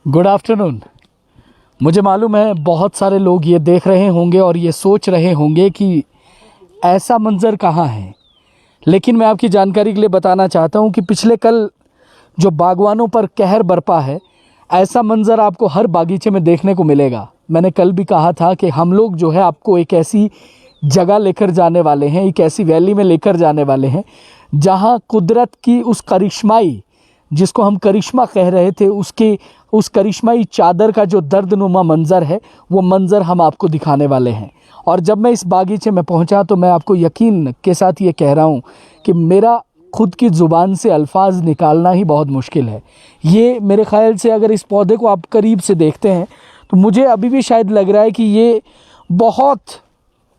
Good afternoon. मुझे मालूम है बहुत सारे लोग ये देख रहे होंगे और ये सोच रहे होंगे कि ऐसा मंज़र कहाँ है, लेकिन मैं आपकी जानकारी के लिए बताना चाहता हूँ कि पिछले कल जो बागवानों पर कहर बरपा है, ऐसा मंज़र आपको हर बागीचे में देखने को मिलेगा। मैंने कल भी कहा था कि हम लोग जो है आपको एक ऐसी जगह लेकर जाने वाले हैं, एक ऐसी वैली में लेकर जाने वाले हैं जहाँ कुदरत की उस करिश्माई, जिसको हम करिश्मा कह रहे थे, उस करिश्माई चादर का जो दर्दनुमा मंज़र है, वो मंज़र हम आपको दिखाने वाले हैं। और जब मैं इस बागीचे में पहुंचा तो मैं आपको यकीन के साथ ये कह रहा हूं कि मेरा खुद की ज़ुबान से अल्फाज निकालना ही बहुत मुश्किल है। ये मेरे ख़्याल से अगर इस पौधे को आप करीब से देखते हैं तो मुझे अभी भी शायद लग रहा है कि ये बहुत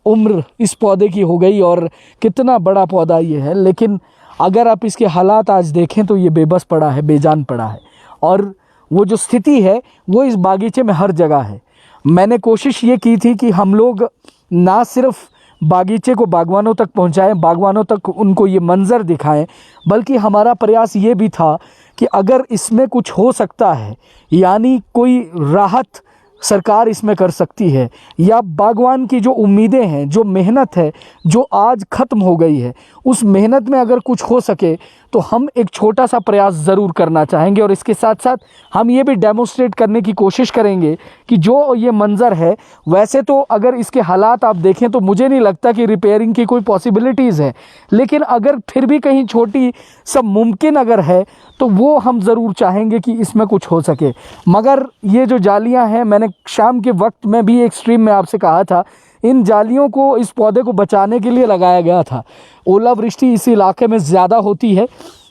उम्र इस पौधे की हो गई और कितना बड़ा पौधा ये है। लेकिन अगर आप इसके हालात आज देखें तो ये बेबस पड़ा है, बेजान पड़ा है। और वो जो स्थिति है वो इस बागीचे में हर जगह है। मैंने कोशिश ये की थी कि हम लोग ना सिर्फ बागीचे को बागवानों तक पहुंचाएं, बागवानों तक उनको ये मंज़र दिखाएं, बल्कि हमारा प्रयास ये भी था कि अगर इसमें कुछ हो सकता है, यानी कोई राहत सरकार इसमें कर सकती है, या बागवान की जो उम्मीदें हैं, जो मेहनत है जो आज ख़त्म हो गई है, उस मेहनत में अगर कुछ हो सके तो हम एक छोटा सा प्रयास ज़रूर करना चाहेंगे। और इसके साथ साथ हम ये भी डेमोस्ट्रेट करने की कोशिश करेंगे कि जो ये मंज़र है, वैसे तो अगर इसके हालात आप देखें तो मुझे नहीं लगता कि रिपेयरिंग की कोई पॉसिबिलिटीज़ है, लेकिन अगर फिर भी कहीं छोटी सब मुमकिन अगर है तो वो हम ज़रूर चाहेंगे कि इसमें कुछ हो सके। मगर ये जो जालियाँ हैं, मैंने शाम के वक्त में भी एक स्ट्रीम में आपसे कहा था, इन जालियों को इस पौधे को बचाने के लिए लगाया गया था। ओलावृष्टि इस इलाके में ज़्यादा होती है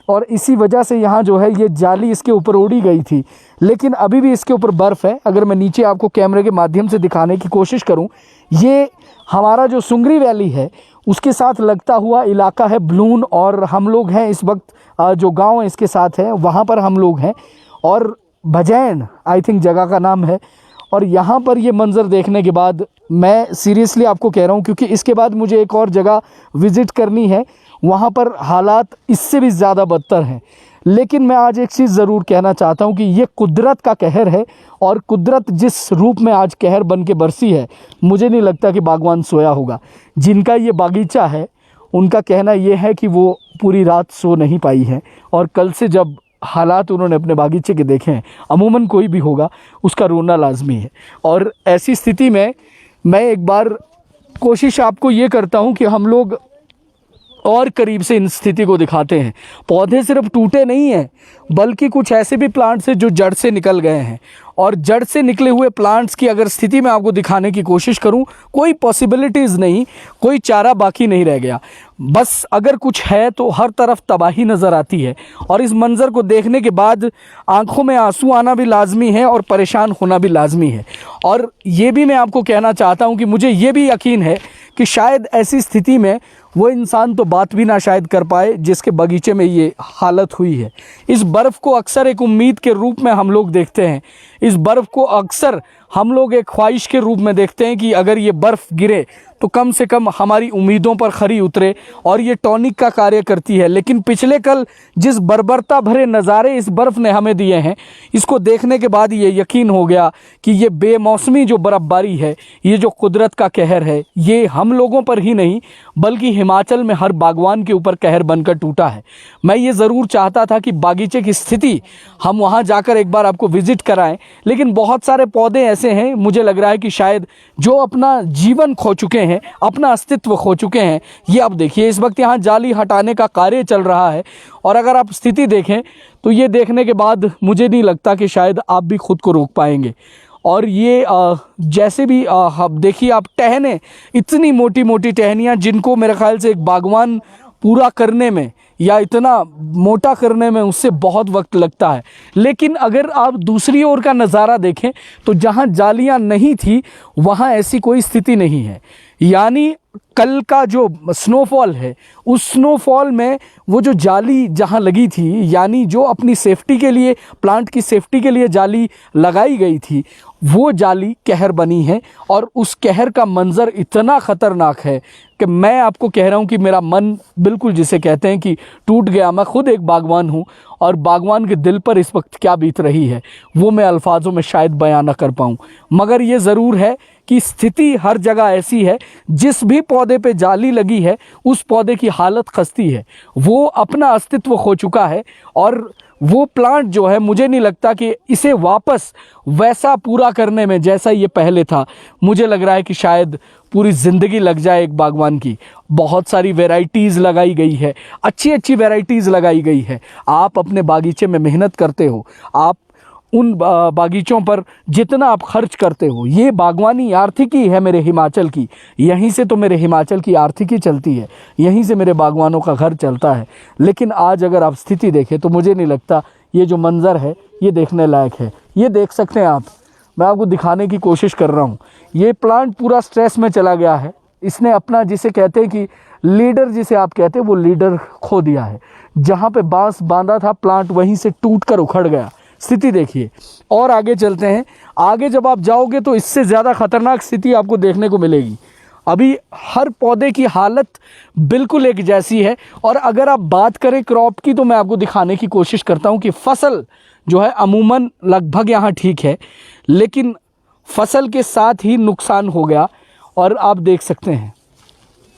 और इसी वजह से यहाँ जो है ये जाली इसके ऊपर उड़ी गई थी, लेकिन अभी भी इसके ऊपर बर्फ़ है। अगर मैं नीचे आपको कैमरे के माध्यम से दिखाने की कोशिश करूँ, ये हमारा जो सुंगरी वैली है उसके साथ लगता हुआ इलाका है बलून, और हम लोग हैं इस वक्त जो गांव इसके साथ है वहाँ पर हम लोग हैं, और भजैन आई थिंक जगह का नाम है। और यहाँ पर ये मंज़र देखने के बाद मैं सीरियसली आपको कह रहा हूँ, क्योंकि इसके बाद मुझे एक और जगह विज़िट करनी है, वहाँ पर हालात इससे भी ज़्यादा बदतर हैं। लेकिन मैं आज एक चीज़ ज़रूर कहना चाहता हूँ कि ये कुदरत का कहर है, और कुदरत जिस रूप में आज कहर बन के बरसी है, मुझे नहीं लगता कि बागवान सोया होगा। जिनका ये बागीचा है उनका कहना ये है कि वो पूरी रात सो नहीं पाई है, और कल से जब हालात उन्होंने अपने बागीचे के देखे हैं, अमूमन कोई भी होगा उसका रोना लाजमी है। और ऐसी स्थिति में मैं एक बार कोशिश आपको ये करता हूँ कि हम लोग और करीब से इन स्थिति को दिखाते हैं। पौधे सिर्फ टूटे नहीं हैं, बल्कि कुछ ऐसे भी प्लांट्स हैं जो जड़ से निकल गए हैं, और जड़ से निकले हुए प्लांट्स की अगर स्थिति मैं आपको दिखाने की कोशिश करूं, कोई पॉसिबिलिटीज़ नहीं, कोई चारा बाकी नहीं रह गया। बस अगर कुछ है तो हर तरफ तबाही नज़र आती है, और इस मंज़र को देखने के बाद आंखों में आंसू आना भी लाजमी है और परेशान होना भी लाजमी है। और ये भी मैं आपको कहना चाहता हूँ कि मुझे ये भी यकीन है कि शायद ऐसी स्थिति में वो इंसान तो बात भी ना शायद कर पाए जिसके बगीचे में ये हालत हुई है। इस बर्फ़ को अक्सर एक उम्मीद के रूप में हम लोग देखते हैं, इस बर्फ़ को अक्सर हम लोग एक ख्वाहिश के रूप में देखते हैं कि अगर ये बर्फ़ गिरे तो कम से कम हमारी उम्मीदों पर खरी उतरे और ये टॉनिक का कार्य करती है। लेकिन पिछले कल जिस बर्बरता भरे नज़ारे इस बर्फ़ ने हमें दिए हैं, इसको देखने के बाद ये यकीन हो गया कि ये बेमौसमी जो बर्फ़बारी है, ये जो कुदरत का कहर है, ये हम लोगों पर ही नहीं बल्कि हिमाचल में हर बागवान के ऊपर कहर बनकर टूटा है। मैं ये ज़रूर चाहता था कि बागीचे की स्थिति हम वहाँ जाकर एक बार आपको विजिट कराएं, लेकिन बहुत सारे पौधे ऐसे हैं, मुझे लग रहा है कि शायद जो अपना जीवन खो चुके हैं, अपना अस्तित्व खो चुके हैं। ये आप देखिए, इस वक्त यहाँ जाली हटाने का कार्य चल रहा है, और अगर आप स्थिति देखें तो ये देखने के बाद मुझे नहीं लगता कि शायद आप भी खुद को रोक पाएंगे। और ये जैसे भी अब देखिए आप, टहने, इतनी मोटी मोटी टहनियाँ जिनको मेरे ख्याल से एक बागवान पूरा करने में या इतना मोटा करने में उससे बहुत वक्त लगता है। लेकिन अगर आप दूसरी ओर का नज़ारा देखें तो जहाँ जालियाँ नहीं थी वहाँ ऐसी कोई स्थिति नहीं है। यानी कल का जो स्नोफॉल है, उस स्नोफॉल में वो जो जाली जहाँ लगी थी, यानी जो अपनी सेफ्टी के लिए, प्लांट की सेफ्टी के लिए जाली लगाई गई थी, वो जाली कहर बनी है। और उस कहर का मंज़र इतना ख़तरनाक है कि मैं आपको कह रहा हूँ कि मेरा मन बिल्कुल, जिसे कहते हैं कि टूट गया। मैं खुद एक बागवान हूँ और बागवान के दिल पर इस वक्त क्या बीत रही है वो मैं अल्फाजों में शायद बयां ना कर पाऊँ। मगर ये ज़रूर है कि स्थिति हर जगह ऐसी है, जिस भी पौधे पे जाली लगी है उस पौधे की हालत खस्ती है, वो अपना अस्तित्व खो चुका है। और वो प्लांट जो है, मुझे नहीं लगता कि इसे वापस वैसा पूरा करने में जैसा ये पहले था, मुझे लग रहा है कि शायद पूरी ज़िंदगी लग जाए एक बागवान की। बहुत सारी वैरायटीज़ लगाई गई है, अच्छी अच्छी वैरायटीज़ लगाई गई है। आप अपने बागीचे में मेहनत करते हो, आप उन बागीचों पर जितना आप खर्च करते हो, ये बागवानी आर्थिकी है मेरे हिमाचल की। यहीं से तो मेरे हिमाचल की आर्थिकी चलती है, यहीं से मेरे बागवानों का घर चलता है। लेकिन आज अगर आप स्थिति देखें तो मुझे नहीं लगता ये जो मंज़र है ये देखने लायक है। ये देख सकते हैं आप, मैं आपको दिखाने की कोशिश कर रहा हूँ। ये प्लांट पूरा स्ट्रेस में चला गया है। इसने अपना, जिसे कहते हैं कि लीडर, जिसे आप कहते हैं, वो लीडर खो दिया है। जहाँ पे बांस बांधा था प्लांट, वहीं से टूट कर उखड़ गया। स्थिति देखिए। और आगे चलते हैं, आगे जब आप जाओगे तो इससे ज़्यादा ख़तरनाक स्थिति आपको देखने को मिलेगी। अभी हर पौधे की हालत बिल्कुल एक जैसी है। और अगर आप बात करें क्रॉप की, तो मैं आपको दिखाने की कोशिश करता हूं कि फसल जो है अमूमन लगभग यहाँ ठीक है, लेकिन फसल के साथ ही नुकसान हो गया। और आप देख सकते हैं,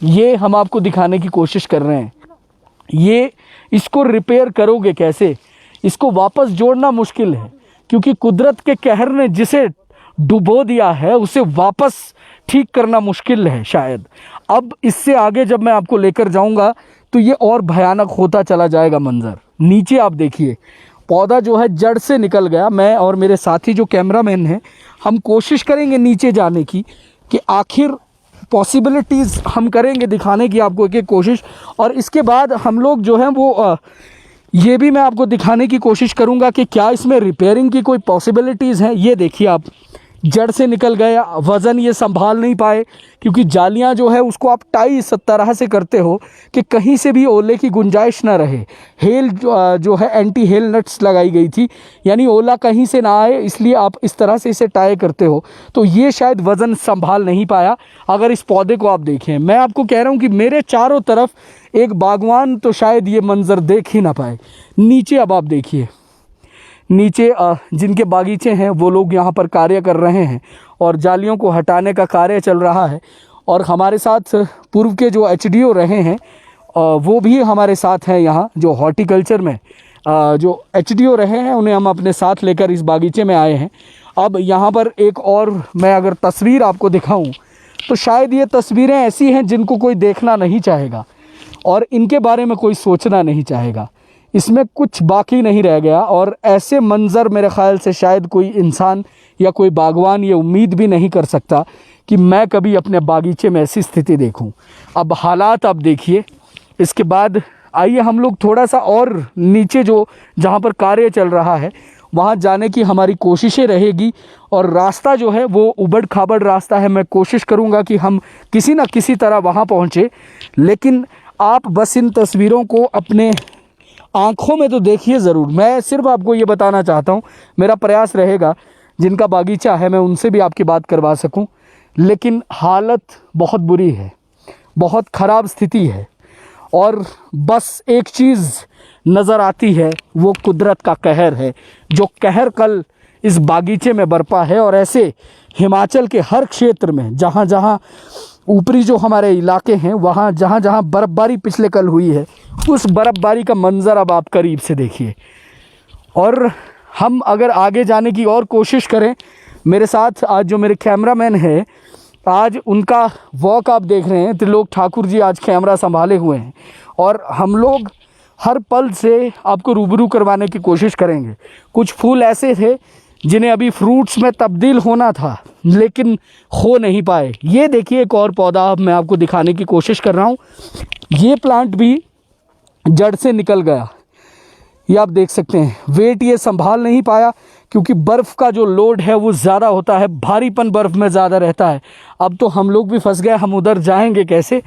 ये हम आपको दिखाने की कोशिश कर रहे हैं। ये इसको रिपेयर करोगे कैसे? इसको वापस जोड़ना मुश्किल है, क्योंकि कुदरत के कहर ने जिसे डुबो दिया है उसे वापस ठीक करना मुश्किल है शायद। अब इससे आगे जब मैं आपको लेकर जाऊंगा तो ये और भयानक होता चला जाएगा मंजर। नीचे आप देखिए, पौधा जो है जड़ से निकल गया। मैं और मेरे साथी जो कैमरामैन हैं, हम कोशिश करेंगे नीचे जाने की, कि आखिर पॉसिबिलिटीज़ हम करेंगे दिखाने की आपको एक एक कोशिश। और इसके बाद हम लोग जो हैं वो ये भी मैं आपको दिखाने की कोशिश करूंगा कि क्या इसमें रिपेयरिंग की कोई पॉसिबिलिटीज़ हैं। ये देखिए आप, जड़ से निकल गया, वज़न ये संभाल नहीं पाए, क्योंकि जालियां जो है उसको आप टाई इस तरह से करते हो कि कहीं से भी ओले की गुंजाइश ना रहे। हेल जो है एंटी हेल नट्स लगाई गई थी, यानी ओला कहीं से ना आए, इसलिए आप इस तरह से इसे टाई करते हो। तो ये शायद वज़न संभाल नहीं पाया। अगर इस पौधे को आप देखें, मैं आपको कह रहा हूँ कि मेरे चारों तरफ एक बागवान तो शायद ये मंज़र देख ही ना पाए। नीचे अब आप देखिए, नीचे जिनके बागीचे हैं वो लोग यहाँ पर कार्य कर रहे हैं और जालियों को हटाने का कार्य चल रहा है। और हमारे साथ पूर्व के जो एचडीओ रहे हैं वो भी हमारे साथ हैं यहाँ, जो हॉर्टिकल्चर में जो एचडीओ रहे हैं उन्हें हम अपने साथ लेकर इस बागीचे में आए हैं। अब यहाँ पर एक और मैं अगर तस्वीर आपको दिखाऊं तो शायद ये तस्वीरें ऐसी हैं जिनको कोई देखना नहीं चाहेगा और इनके बारे में कोई सोचना नहीं चाहेगा। इसमें कुछ बाकी नहीं रह गया और ऐसे मंज़र मेरे ख़्याल से शायद कोई इंसान या कोई बागवान ये उम्मीद भी नहीं कर सकता कि मैं कभी अपने बागीचे में ऐसी स्थिति देखूं। अब हालात आप देखिए। इसके बाद आइए हम लोग थोड़ा सा और नीचे जो जहाँ पर कार्य चल रहा है वहाँ जाने की हमारी कोशिशें रहेगी। और रास्ता जो है वो उबड़ खाबड़ रास्ता है। मैं कोशिश करूँगा कि हम किसी न किसी तरह वहाँ पहुँचे, लेकिन आप बस इन तस्वीरों को अपने आँखों में तो देखिए ज़रूर। मैं सिर्फ आपको ये बताना चाहता हूँ, मेरा प्रयास रहेगा जिनका बागीचा है मैं उनसे भी आपकी बात करवा सकूँ, लेकिन हालत बहुत बुरी है, बहुत ख़राब स्थिति है। और बस एक चीज़ नज़र आती है, वो कुदरत का कहर है, जो कहर कल इस बागीचे में बरपा है। और ऐसे हिमाचल के हर क्षेत्र में जहाँ जहाँ ऊपरी जो हमारे इलाके हैं वहाँ जहाँ जहाँ बर्फ़बारी पिछले कल हुई है, उस बर्फ़बारी का मंज़र अब आप करीब से देखिए। और हम अगर आगे जाने की और कोशिश करें, मेरे साथ आज जो मेरे कैमरामैन है, आज उनका वॉक आप देख रहे हैं। त्रिलोक ठाकुर जी आज कैमरा संभाले हुए हैं और हम लोग हर पल से आपको रूबरू करवाने की कोशिश करेंगे। कुछ फूल ऐसे थे जिन्हें अभी फ्रूट्स में तब्दील होना था लेकिन हो नहीं पाए। ये देखिए एक और पौधा मैं आपको दिखाने की कोशिश कर रहा हूँ। ये प्लांट भी जड़ से निकल गया, ये आप देख सकते हैं। वेट ये संभाल नहीं पाया क्योंकि बर्फ़ का जो लोड है वो ज़्यादा होता है, भारीपन बर्फ़ में ज़्यादा रहता है। अब तो हम लोग भी फंस गए, हम उधर जाएंगे कैसे?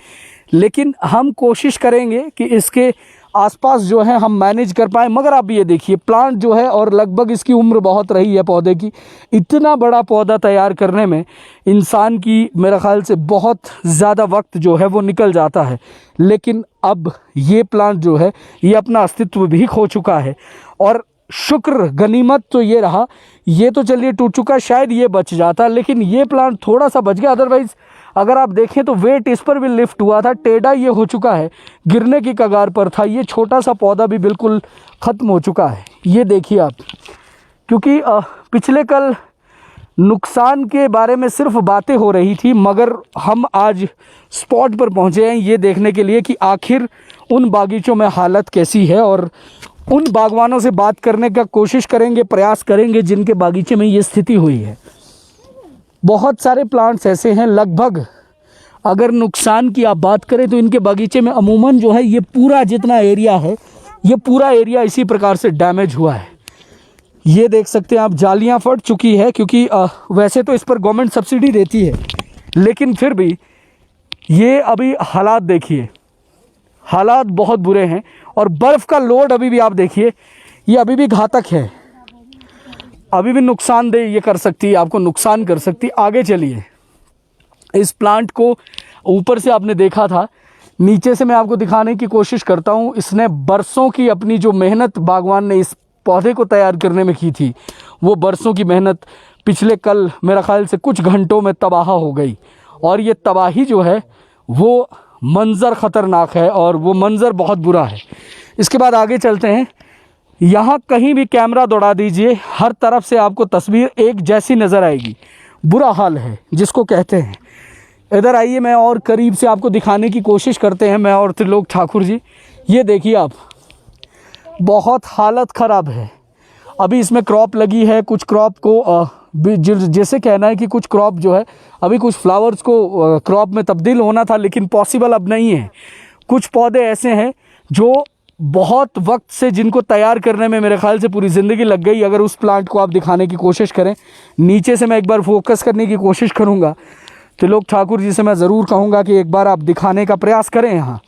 लेकिन हम कोशिश करेंगे कि इसके आसपास जो है हम मैनेज कर पाए। मगर आप ये देखिए प्लांट जो है, और लगभग इसकी उम्र बहुत रही है पौधे की। इतना बड़ा पौधा तैयार करने में इंसान की मेरे ख़्याल से बहुत ज़्यादा वक्त जो है वो निकल जाता है। लेकिन अब ये प्लांट जो है ये अपना अस्तित्व भी खो चुका है। और शुक्र गनीमत तो ये रहा, ये तो चलिए टूट चुका, शायद ये बच जाता, लेकिन ये प्लांट थोड़ा सा बच गया। अदरवाइज़ अगर आप देखें तो वेट इस पर भी लिफ्ट हुआ था, टेढ़ा ये हो चुका है, गिरने की कगार पर था। ये छोटा सा पौधा भी बिल्कुल ख़त्म हो चुका है। ये देखिए आप, क्योंकि पिछले कल नुकसान के बारे में सिर्फ बातें हो रही थी, मगर हम आज स्पॉट पर पहुंचे हैं ये देखने के लिए कि आखिर उन बागीचों में हालत कैसी है। और उन बागवानों से बात करने का कोशिश करेंगे, प्रयास करेंगे जिनके बागीचे में ये स्थिति हुई है। बहुत सारे प्लांट्स ऐसे हैं, लगभग अगर नुकसान की आप बात करें तो इनके बागीचे में अमूमन जो है ये पूरा जितना एरिया है, ये पूरा एरिया इसी प्रकार से डैमेज हुआ है। ये देख सकते हैं आप, जालियां फट चुकी है क्योंकि वैसे तो इस पर गवर्नमेंट सब्सिडी देती है, लेकिन फिर भी ये अभी हालात देखिए, हालात बहुत बुरे हैं। और बर्फ़ का लोड अभी भी आप देखिए, ये अभी भी घातक है, अभी भी नुकसानदेह ये कर सकती है, आपको नुकसान कर सकती है। आगे चलिए, इस प्लांट को ऊपर से आपने देखा था, नीचे से मैं आपको दिखाने की कोशिश करता हूँ। इसने बरसों की अपनी जो मेहनत बागवान ने इस पौधे को तैयार करने में की थी, वो बरसों की मेहनत पिछले कल मेरा ख्याल से कुछ घंटों में तबाह हो गई। और ये तबाही जो है वो मंज़र ख़तरनाक है और वो मंज़र बहुत बुरा है। इसके बाद आगे चलते हैं। यहाँ कहीं भी कैमरा दौड़ा दीजिए, हर तरफ से आपको तस्वीर एक जैसी नज़र आएगी। बुरा हाल है जिसको कहते हैं। इधर आइए, मैं और करीब से आपको दिखाने की कोशिश करते हैं, मैं और त्रिलोक ठाकुर जी। ये देखिए आप, बहुत हालत ख़राब है। अभी इसमें क्रॉप लगी है, कुछ क्रॉप को जैसे कहना है कि कुछ क्रॉप जो है अभी कुछ फ्लावर्स को क्रॉप में तब्दील होना था, लेकिन पॉसिबल अब नहीं है। कुछ पौधे ऐसे हैं जो बहुत वक्त से, जिनको तैयार करने में मेरे ख्याल से पूरी ज़िंदगी लग गई। अगर उस प्लांट को आप दिखाने की कोशिश करें, नीचे से मैं एक बार फोकस करने की कोशिश करूंगा, त्रिलोक ठाकुर जी से मैं ज़रूर कहूँगा कि एक बार आप दिखाने का प्रयास करें। यहाँ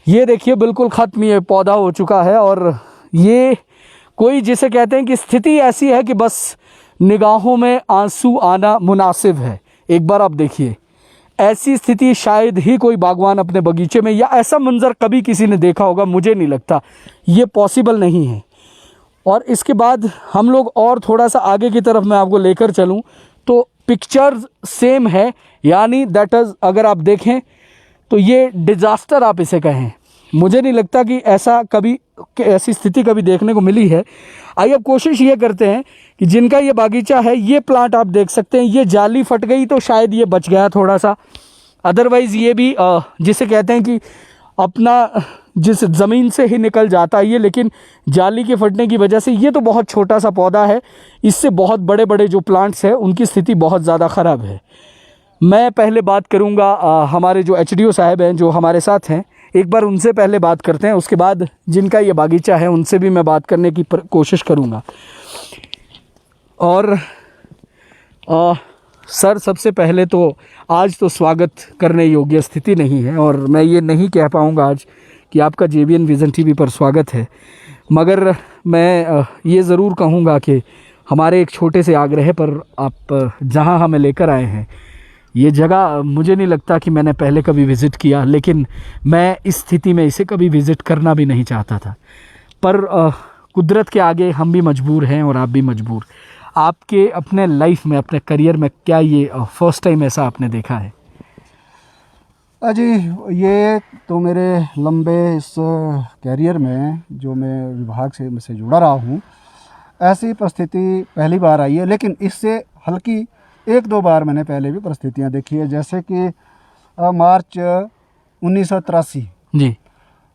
ये देखिए बिल्कुल ख़त्म ये पौधा हो चुका है। और ये कोई जिसे कहते हैं कि स्थिति ऐसी है कि बस निगाहों में आंसू आना मुनासिब है। एक बार आप देखिए, ऐसी स्थिति शायद ही कोई बागवान अपने बगीचे में, या ऐसा मंजर कभी किसी ने देखा होगा, मुझे नहीं लगता, ये पॉसिबल नहीं है। और इसके बाद हम लोग और थोड़ा सा आगे की तरफ मैं आपको लेकर चलूं तो पिक्चर्स सेम है, यानी दैट इज़, अगर आप देखें तो ये डिज़ास्टर आप इसे कहें। मुझे नहीं लगता कि ऐसी स्थिति कभी देखने को मिली है। आइए अब कोशिश ये करते हैं कि जिनका ये बागीचा है, ये प्लांट आप देख सकते हैं, ये जाली फट गई तो शायद ये बच गया थोड़ा सा, अदरवाइज़ ये भी जिसे कहते हैं कि अपना जिस ज़मीन से ही निकल जाता है ये, लेकिन जाली के फटने की वजह से ये तो बहुत छोटा सा पौधा है। इससे बहुत बड़े बड़े जो प्लांट्स हैं उनकी स्थिति बहुत ज़्यादा ख़राब है। मैं पहले बात करूँगा हमारे जो HDO साहब हैं जो हमारे साथ हैं, एक बार उनसे पहले बात करते हैं, उसके बाद जिनका ये बागीचा है उनसे भी मैं बात करने की कोशिश करूँगा। और सर, सबसे पहले तो आज तो स्वागत करने योग्य स्थिति नहीं है और मैं ये नहीं कह पाऊँगा आज कि आपका JBN विज़न TV पर स्वागत है, मगर मैं ये ज़रूर कहूँगा कि हमारे एक छोटे से आग्रह पर आप जहाँ हमें लेकर आए हैं, ये जगह मुझे नहीं लगता कि मैंने पहले कभी विज़िट किया, लेकिन मैं इस स्थिति में इसे कभी विज़िट करना भी नहीं चाहता था। पर कुदरत के आगे हम भी मजबूर हैं और आप भी मजबूर। आपके अपने लाइफ में, अपने करियर में क्या ये फर्स्ट टाइम ऐसा आपने देखा है? जी, ये तो मेरे लंबे इस कैरियर में जो मैं विभाग से जुड़ा रहा हूँ, ऐसी परिस्थिति पहली बार आई है। लेकिन इससे हल्की 1-2 बार मैंने पहले भी परिस्थितियाँ देखी है। जैसे कि मार्च 1983 जी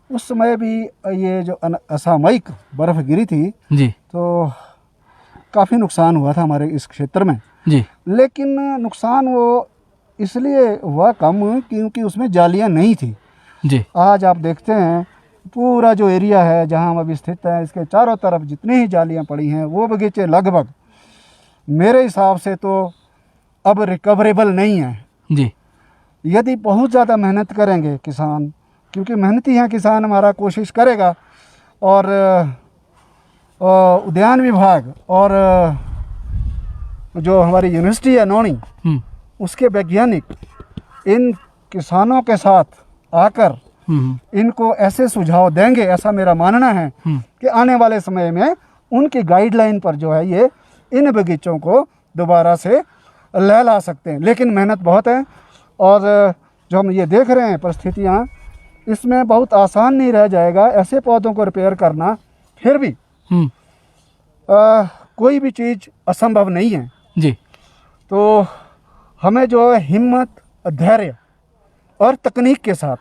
उस समय भी ये जो असामयिक बर्फ़ गिरी थी, जी तो काफ़ी नुकसान हुआ था हमारे इस क्षेत्र में। जी लेकिन नुकसान वो इसलिए हुआ कम क्योंकि उसमें जालियाँ नहीं थी। जी आज आप देखते हैं पूरा जो एरिया है जहाँ हम अभी स्थित हैं, इसके चारों तरफ जितनी ही जालियाँ पड़ी हैं, वो बगीचे लगभग मेरे हिसाब से तो अब रिकवरेबल नहीं हैं। जी यदि बहुत ज़्यादा मेहनत करेंगे किसान, क्योंकि मेहनती हैं किसान, हमारा कोशिश करेगा, और उद्यान विभाग और जो हमारी यूनिवर्सिटी है नौणी, उसके वैज्ञानिक इन किसानों के साथ आकर इनको ऐसे सुझाव देंगे, ऐसा मेरा मानना है कि आने वाले समय में उनकी गाइडलाइन पर जो है ये इन बगीचों को दोबारा से ला सकते हैं। लेकिन मेहनत बहुत है, और जो हम ये देख रहे हैं परिस्थितियाँ, इसमें बहुत आसान नहीं रह जाएगा ऐसे पौधों को रिपेयर करना। फिर भी कोई भी चीज़ असंभव नहीं है जी। तो हमें जो है हिम्मत, धैर्य और तकनीक के साथ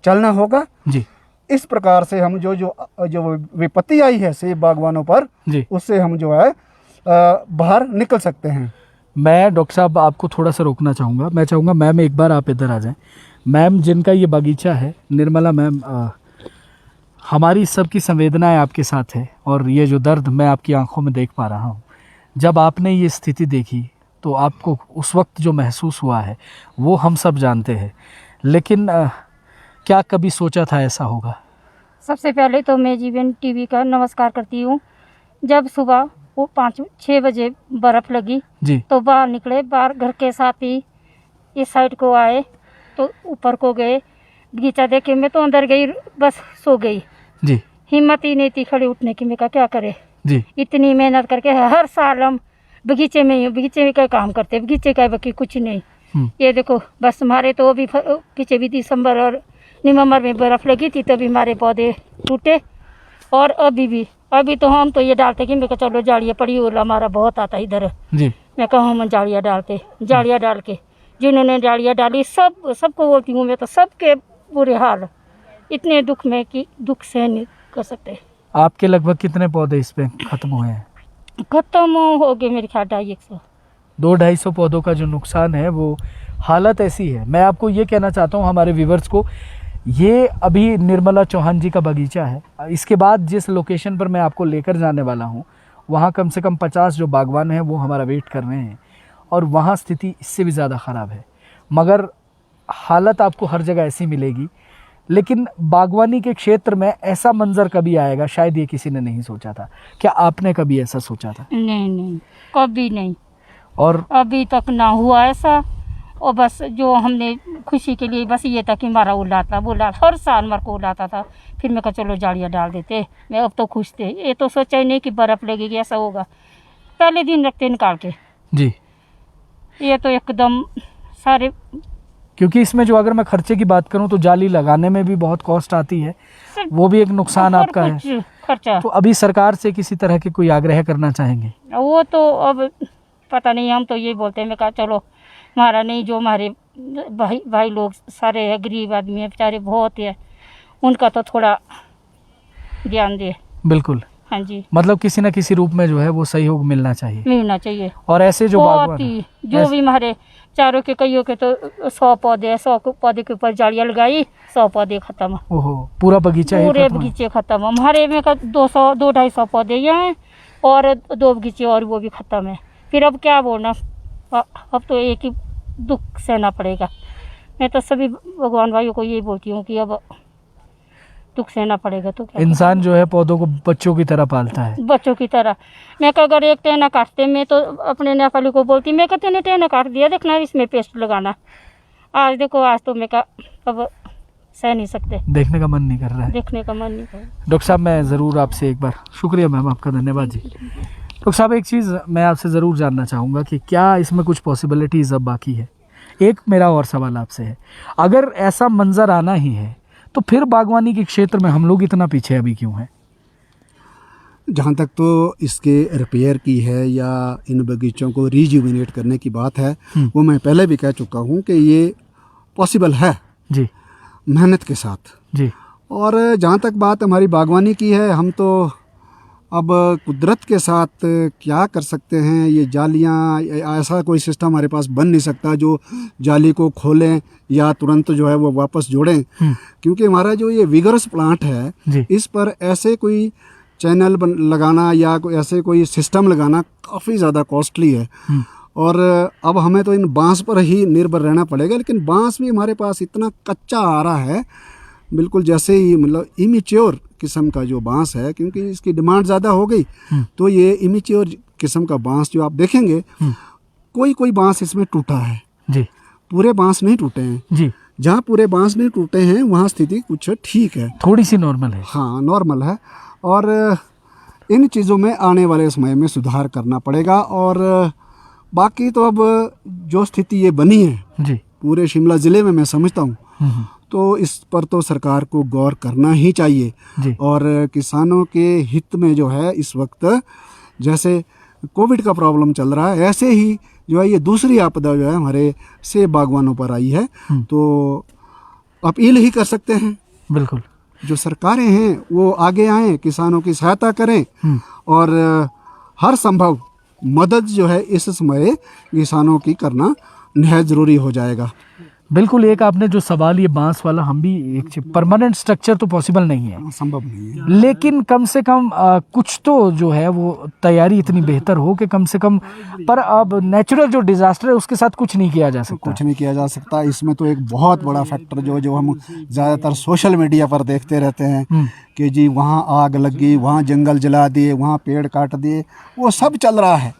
चलना होगा जी। इस प्रकार से हम जो विपत्ति आई है सेब बागवानों पर जी, उससे हम जो है बाहर निकल सकते हैं। मैं डॉक्टर साहब आपको थोड़ा सा रोकना चाहूँगा। मैं चाहूँगा मैम एक बार आप इधर आ जाएं। मैम जिनका ये बगीचा है, निर्मला मैम, हमारी सबकी संवेदनाएं आपके साथ है, और ये जो दर्द मैं आपकी आंखों में देख पा रहा हूँ। जब आपने ये स्थिति देखी तो आपको उस वक्त जो महसूस हुआ है वो हम सब जानते हैं, लेकिन क्या कभी सोचा था ऐसा होगा? सबसे पहले तो मैं जीवन टीवी का नमस्कार करती हूँ। जब सुबह वो 5-6 बजे बर्फ़ लगी जी, तो बाहर निकले, बाहर घर के साथ ही इस साइड को आए तो ऊपर को गए, बगीचा देखे। मैं तो अंदर गई, बस सो गई जी। हिम्मत ही नहीं थी खड़े उठने की। मैं कहा क्या करे जी, इतनी मेहनत करके हर साल हम बगीचे में ही, बगीचे में क्या काम करते, बगीचे का बाकी कुछ नहीं। ये देखो बस हमारे तो अभी पीछे भी दिसंबर और नवंबर में बर्फ़ लगी थी, तभी हमारे पौधे टूटे। और अभी तो हम तो ये डालते कि मैं कहा चलो जाड़ियाँ पड़ी, ओला हमारा बहुत आता इधर जी। मैं कहा हम जाड़ियाँ डालते, जाड़ियाँ डाल के जिन्होंने जाड़ियाँ डाली सबको बोलती हूँ मैं तो, सबके बुरे हाल, इतने दुख में कि दुख सहन नहीं कर सकते। आपके लगभग कितने पौधे इस पे खत्म हुए हैं? खत्म हो गए मेरे ख्याल 200-250 पौधों का जो नुकसान है, वो हालत ऐसी है। मैं आपको ये कहना चाहता हूँ हमारे व्यूवर्स को, ये अभी निर्मला चौहान जी का बगीचा है। इसके बाद जिस लोकेशन पर मैं आपको लेकर जाने वाला हूँ, वहाँ कम से कम 50 जो बागवान हैं वो हमारा वेट कर रहे हैं, और वहाँ स्थिति इससे भी ज़्यादा ख़राब है। मगर हालत आपको हर जगह ऐसी मिलेगी, लेकिन बागवानी के क्षेत्र में ऐसा मंजर कभी आएगा, शायद ये किसी ने नहीं सोचा था। क्या आपने कभी ऐसा सोचा था? नहीं, कभी नहीं, और अभी तक ना हुआ ऐसा। और बस जो हमने खुशी के लिए बस ये था कि हमारा उलाता हर साल मेरे को उलाता था। फिर मैं कहा चलो जाड़ियाँ डाल देते। मैं अब तो खुश थे, ये तो सोचा ही नहीं कि बर्फ़ लगेगी, ऐसा होगा। पहले दिन रखते निकाल के जी, ये तो एकदम सारे, क्योंकि इसमें जो अगर मैं खर्चे की बात करूं तो जाली लगाने में भी बहुत कॉस्ट आती है, वो भी एक नुकसान आपका है खर्चा। तो अभी सरकार से किसी तरह के कोई आग्रह करना चाहेंगे? वो तो अब पता नहीं, हम तो ये बोलते हैं। मैं कहा चलो हमारा नहीं, जो हमारे भाई लोग सारे है, गरीब आदमी है बेचारे बहुत है, उनका तो थोड़ा ध्यान दे। बिल्कुल, हाँ जी, मतलब किसी न किसी रूप में जो है वो सहयोग मिलना चाहिए। और ऐसे जो बागवान जो भी हमारे चारों के कईयों के तो 100 पौधे, 100 पौधे के ऊपर जालियाँ लगाई, 100 पौधे खत्म। ओहो, पूरा बगीचा पूरे बगीचे खत्म। हमारे में 200-250 पौधे यहाँ हैं, और 2 बगीचे और वो भी खत्म है। फिर अब क्या बोलना, अब तो एक ही दुख सहना पड़ेगा। मैं तो सभी भगवान भाइयों को यही बोलती हूँ कि अब दुख सहना पड़ेगा। तो क्या, इंसान जो है पौधों को बच्चों की तरह पालता है, बच्चों की तरह। मैं कहा अगर एक टहना काटते, मैं तो अपने नेपाली को बोलती, मैं कहते ने टहना काट दिया, देखना इसमें पेस्ट लगाना। आज देखो, आज तो मैं कहा अब सह नहीं सकते, देखने का मन नहीं कर रहा है, देखने का मन नहीं कर रहा। डॉक्टर साहब मैं ज़रूर आपसे एक बार, शुक्रिया मैम आपका, धन्यवाद जी। डॉक्टर साहब एक चीज़ मैं आपसे ज़रूर जानना चाहूँगा कि क्या इसमें कुछ पॉसिबिलिटीज़ अब बाकी है? एक मेरा और सवाल आपसे है, अगर ऐसा मंजर आना ही है तो फिर बागवानी के क्षेत्र में हम लोग इतना पीछे अभी क्यों हैं? जहाँ तक तो इसके रिपेयर की है या इन बगीचों को रिजुविनेट करने की बात है, वो मैं पहले भी कह चुका हूँ कि ये पॉसिबल है जी मेहनत के साथ जी। और जहाँ तक बात हमारी बागवानी की है, हम तो अब कुदरत के साथ क्या कर सकते हैं। ये जालियाँ, ऐसा कोई सिस्टम हमारे पास बन नहीं सकता जो जाली को खोलें या तुरंत जो है वो वापस जोड़ें, क्योंकि हमारा जो ये विगरस प्लांट है इस पर ऐसे कोई चैनल लगाना या कोई ऐसे कोई सिस्टम लगाना काफ़ी ज़्यादा कॉस्टली है। और अब हमें तो इन बांस पर ही निर्भर रहना पड़ेगा, लेकिन बांस भी हमारे पास इतना कच्चा आ रहा है, बिल्कुल जैसे ही मतलब इमेच्योर किस्म का जो बांस है, क्योंकि इसकी डिमांड ज़्यादा हो गई तो ये इमेच्योर किस्म का बांस जो आप देखेंगे, कोई कोई बांस इसमें टूटा है जी, पूरे बांस नहीं टूटे हैं जी। जहाँ पूरे बांस नहीं टूटे हैं वहाँ स्थिति कुछ ठीक है, थोड़ी सी नॉर्मल है। हाँ, नॉर्मल है। और इन चीज़ों में आने वाले समय में सुधार करना पड़ेगा। और बाकी तो अब जो स्थिति ये बनी है जी पूरे शिमला ज़िले में, मैं समझता हूँ तो इस पर तो सरकार को गौर करना ही चाहिए जी। और किसानों के हित में जो है इस वक्त जैसे कोविड का प्रॉब्लम चल रहा है, ऐसे ही जो है ये दूसरी आपदा जो है हमारे सेब बागवानों पर आई है, तो अपील ही कर सकते हैं बिल्कुल जो सरकारें हैं वो आगे आएं, किसानों की सहायता करें और हर संभव मदद जो है इस समय किसानों की करना निहायत ज़रूरी हो जाएगा। बिल्कुल। एक आपने जो सवाल ये बांस वाला, हम भी एक परमानेंट स्ट्रक्चर तो पॉसिबल नहीं है, संभव नहीं है, लेकिन कम से कम कुछ तो जो है वो तैयारी इतनी बेहतर हो कि कम से कम, पर अब नेचुरल जो डिजास्टर है उसके साथ कुछ नहीं किया जा सकता, कुछ नहीं किया जा सकता। इसमें तो एक बहुत बड़ा फैक्टर जो हम ज़्यादातर सोशल मीडिया पर देखते रहते हैं कि जी वहाँ आग लग गई, वहाँ जंगल जला दिए, वहाँ पेड़ काट दिए, वो सब चल रहा है।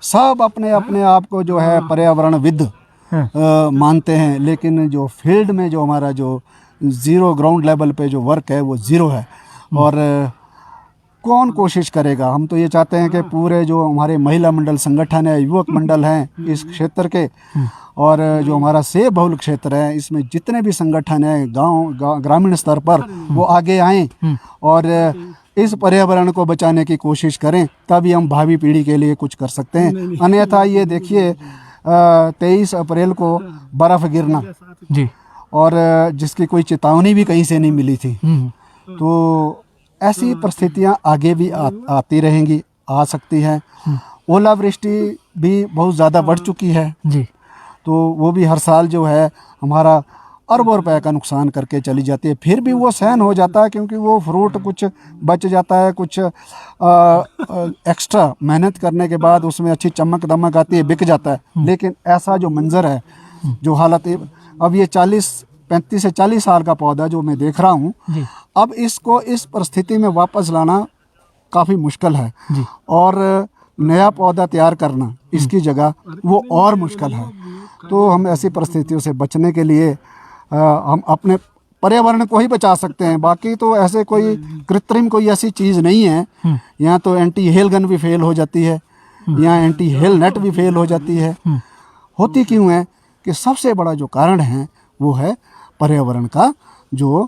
सब अपने अपने आप को जो है पर्यावरणविद मानते हैं, लेकिन जो फील्ड में जो हमारा जो ज़ीरो ग्राउंड लेवल पे जो वर्क है वो ज़ीरो है। और कौन कोशिश करेगा? हम तो ये चाहते हैं कि पूरे जो हमारे महिला मंडल संगठन है, युवक मंडल हैं इस क्षेत्र के, और जो हमारा सेब बहुल क्षेत्र है, इसमें जितने भी संगठन हैं गांव ग्रामीण स्तर पर, वो आगे आएँ और इस पर्यावरण को बचाने की कोशिश करें, तभी हम भावी पीढ़ी के लिए कुछ कर सकते हैं। अन्यथा ये देखिए 23 अप्रैल को बर्फ़ गिरना जी, और जिसकी कोई चेतावनी भी कहीं से नहीं मिली थी, तो ऐसी परिस्थितियां आगे भी आती रहेंगी, आ सकती हैं। ओलावृष्टि भी बहुत ज़्यादा बढ़ चुकी है जी, तो वो भी हर साल जो है हमारा अरबों रुपए का नुकसान करके चली जाती है। फिर भी वो सहन हो जाता है, क्योंकि वो फ्रूट कुछ बच जाता है, कुछ एक्स्ट्रा मेहनत करने के बाद उसमें अच्छी चमक दमक आती है, बिक जाता है। लेकिन ऐसा जो मंजर है, जो हालत अब ये 35 से 40 साल का पौधा जो मैं देख रहा हूँ, अब इसको इस परिस्थिति में वापस लाना काफ़ी मुश्किल है, और नया पौधा तैयार करना इसकी जगह वो और मुश्किल है। तो हम ऐसी परिस्थितियों से बचने के लिए हम अपने पर्यावरण को ही बचा सकते हैं। बाकी तो ऐसे कोई कृत्रिम कोई ऐसी चीज़ नहीं है। यहाँ तो एंटी हेल गन भी फेल हो जाती है, यहाँ एंटी हेल नेट भी फेल हो जाती है। होती क्यों है कि सबसे बड़ा जो कारण है वो है पर्यावरण का जो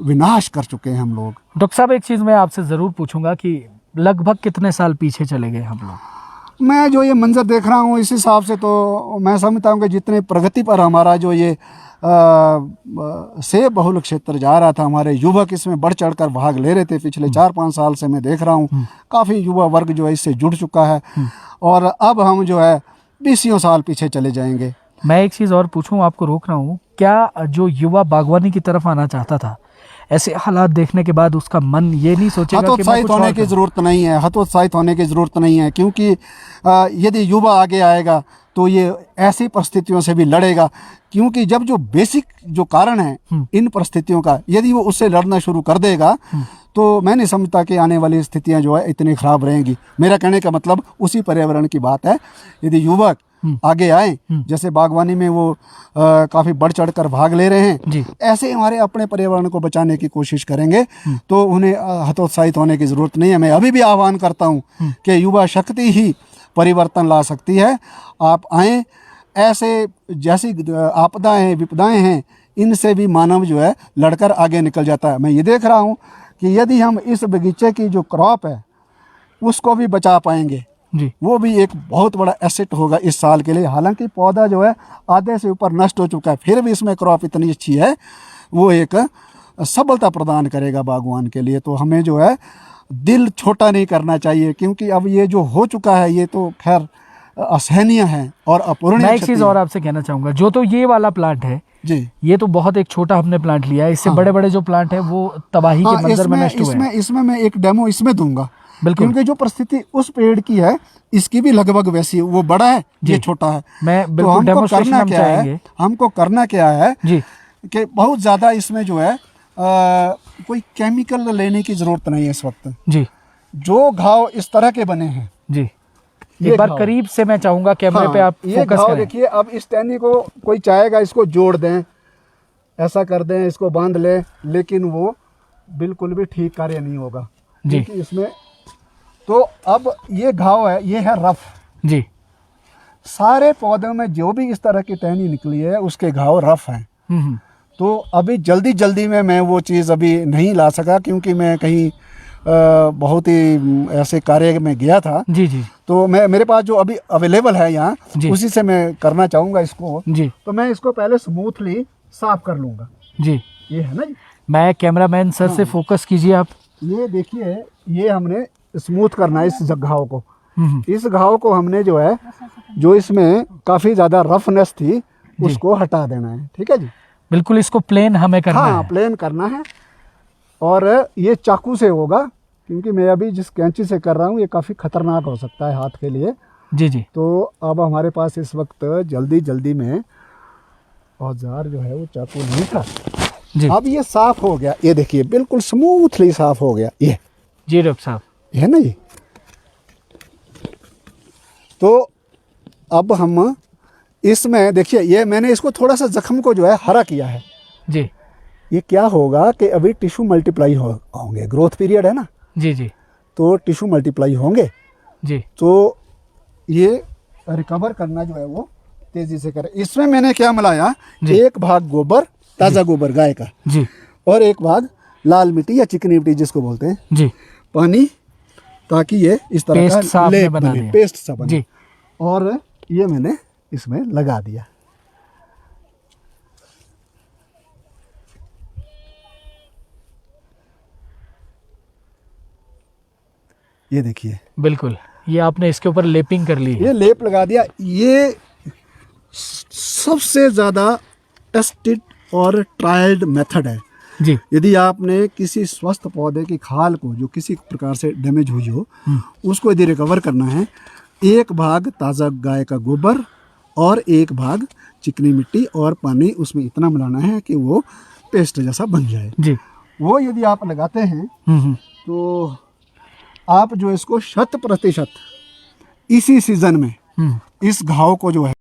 विनाश कर चुके हैं हम लोग। डॉक्टर साहब, एक चीज़ मैं आपसे ज़रूर पूछूंगा कि लगभग कितने साल पीछे चले गए हम लोग? मैं जो ये मंजर देख रहा हूँ इस हिसाब से तो मैं समझता हूँ कि जितने प्रगति पर हमारा जो ये सेब बहुल क्षेत्र जा रहा था, हमारे युवक इसमें बढ़ चढ़ कर भाग ले रहे थे। पिछले 4-5 साल से मैं देख रहा हूँ काफ़ी युवा वर्ग जो है इससे जुड़ चुका है, और अब हम जो है 20 साल पीछे चले जाएंगे। मैं एक चीज़ और पूछूं, आपको रोक रहा हूँ, क्या जो युवा बागवानी की तरफ आना चाहता था, ऐसे हालात देखने के बाद उसका मन ये नहीं सोचेगा कि हतोत्साहित होने की ज़रूरत नहीं है, हतोत्साहित होने की ज़रूरत नहीं है, क्योंकि यदि युवा आगे आएगा तो ये ऐसी परिस्थितियों से भी लड़ेगा। क्योंकि जब जो बेसिक जो कारण है इन परिस्थितियों का, यदि वो उससे लड़ना शुरू कर देगा तो मैं नहीं समझता कि आने वाली स्थितियां जो है इतनी ख़राब रहेंगी। मेरा कहने का मतलब उसी पर्यावरण की बात है। यदि युवक आगे आए, जैसे बागवानी में वो काफ़ी बढ़ चढ़ कर भाग ले रहे हैं, ऐसे हमारे अपने पर्यावरण को बचाने की कोशिश करेंगे तो उन्हें हतोत्साहित होने की ज़रूरत नहीं है। मैं अभी भी आह्वान करता हूँ कि युवा शक्ति ही परिवर्तन ला सकती है। आप आएँ, ऐसे जैसी आपदाएं हैं, विपदाएं हैं, इनसे भी मानव जो है लड़कर आगे निकल जाता है। मैं ये देख रहा हूँ कि यदि हम इस बगीचे की जो क्रॉप है उसको भी बचा पाएंगे जी, वो भी एक बहुत बड़ा एसेट होगा इस साल के लिए। हालांकि पौधा जो है आधे से ऊपर नष्ट हो चुका है, फिर भी इसमें क्रॉप इतनी अच्छी है, वो एक सबलता प्रदान करेगा बागवान के लिए। तो हमें जो है दिल छोटा नहीं करना चाहिए, क्योंकि अब ये जो हो चुका है ये तो खैर असहनीय है और अपूरणीय। मैं एक चीज़ और आपसे कहना चाहूँगा, जो तो ये वाला प्लांट है जी, ये तो बहुत एक छोटा हमने प्लांट लिया है, इससे हाँ। बड़े बड़े जो प्लांट है वो तबाही के मंजर में नष्ट हुए हैं। इसमें मैं एक डेमो इसमें दूंगा, बिल्कुल। क्योंकि जो परिस्थिति उस पेड़ की है इसकी भी लगभग वैसी है, वो बड़ा है ये छोटा है। मैं तो बिल्कुल हमको डेमोस्ट्रेशन करना हम क्या है, चाहेंगे हमको करना क्या है जी, कि बहुत ज़्यादा इसमें जो है कोई केमिकल लेने की ज़रूरत नहीं है इस वक्त। जी जो घाव इस तरह के बने हैं, जी, ये एक बार घाव। करीब से मैं चाहूंगा कैमरे पे आप ये फोकस घाव करें। देखिए। अब इस टहनी को कोई चाहेगा इसको जोड़ दें, ऐसा कर दें, इसको बांध लें, लेकिन वो बिल्कुल भी ठीक कार्य नहीं होगा जी। क्योंकि इसमें तो अब ये घाव है, ये है रफ। जी, सारे पौधों में जो भी इस तरह की टहनी निकली है उसके घाव रफ हैं। हम्म, तो अभी जल्दी जल्दी में मैं वो चीज़ अभी नहीं ला सका, क्योंकि मैं कहीं बहुत ही ऐसे कार्य में गया था। जी जी तो मैं मेरे पास जो अभी अवेलेबल है यहाँ जी। उसी से मैं करना चाहूँगा इसको। जी तो मैं इसको पहले स्मूथली साफ कर लूँगा। जी, ये है ना जी, मैं कैमरामैन सर से फोकस कीजिए आप। ये देखिए, ये हमने स्मूथ करना है इस घाव को। हम्म, इस घाव को हमने जो है, जो इसमें काफ़ी ज़्यादा रफनेस थी उसको हटा देना है। ठीक है जी, बिल्कुल इसको प्लेन हमें करना हाँ है। प्लेन करना है। और ये चाकू से होगा, क्योंकि मैं अभी जिस कैंची से कर रहा हूँ ये काफ़ी खतरनाक हो सकता है हाथ के लिए। जी जी, तो अब हमारे पास इस वक्त जल्दी जल्दी में औजार जो है वो चाकू नहीं था। जी अब ये साफ हो गया, ये देखिए बिल्कुल स्मूथली साफ हो गया। ये जी डॉक्टर साहब, है ना ये। तो अब हम इसमें देखिए, ये मैंने इसको थोड़ा सा जख्म को जो है हरा किया है। जी ये क्या होगा कि अभी टिश्यू मल्टीप्लाई होंगे, ग्रोथ पीरियड है ना, जी जी तो टिश्यू मल्टीप्लाई होंगे। जी, तो ये रिकवर करना जो है वो तेजी से करें। इसमें मैंने क्या मिलाया, जी। एक भाग गोबर, ताज़ा गोबर गाय का, जी और एक भाग लाल मिट्टी या चिकनी मिट्टी जिसको बोलते हैं, जी, पानी, ताकि ये इस तरह पेस्ट सा का आपने लेप बना बने, दिया। पेस्ट सा बने। जी, और ये मैंने इसमें लगा दिया। ये देखिए, बिल्कुल, ये आपने इसके ऊपर लेपिंग कर ली है। ये लेप लगा दिया। ये सबसे ज़्यादा टेस्टेड और ट्रायल्ड मेथड है। जी यदि आपने किसी स्वस्थ पौधे की खाल को जो किसी प्रकार से डैमेज हुई हो उसको यदि रिकवर करना है, एक भाग ताज़ा गाय का गोबर और एक भाग चिकनी मिट्टी और पानी उसमें इतना मिलाना है कि वो पेस्ट जैसा बन जाए। जी, वो यदि आप लगाते हैं तो आप जो इसको 100% इसी सीज़न में इस घाव को जो है